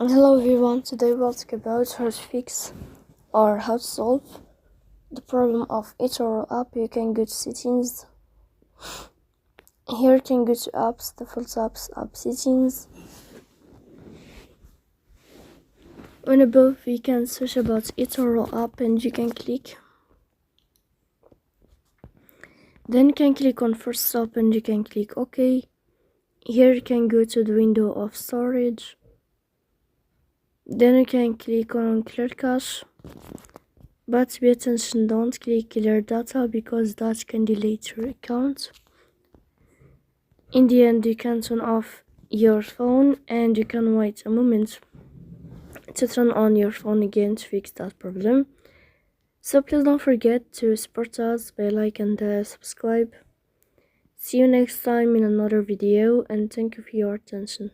Hello everyone, today we'll talk about how to fix or how to solve the problem of eToro app. You can go to settings. Here you can go to apps, default apps, app settings. On above you can search about eToro app and you can click. Then you can click on first stop and you can click OK. Here you can go to the window of storage. Then you can click on clear cache. But pay attention, don't click clear data because that can delete your account. In the end, you can turn off your phone and you can wait a moment to turn on your phone again to fix that problem. So please don't forget to support us by like and subscribe. See you next time in another video and thank you for your attention.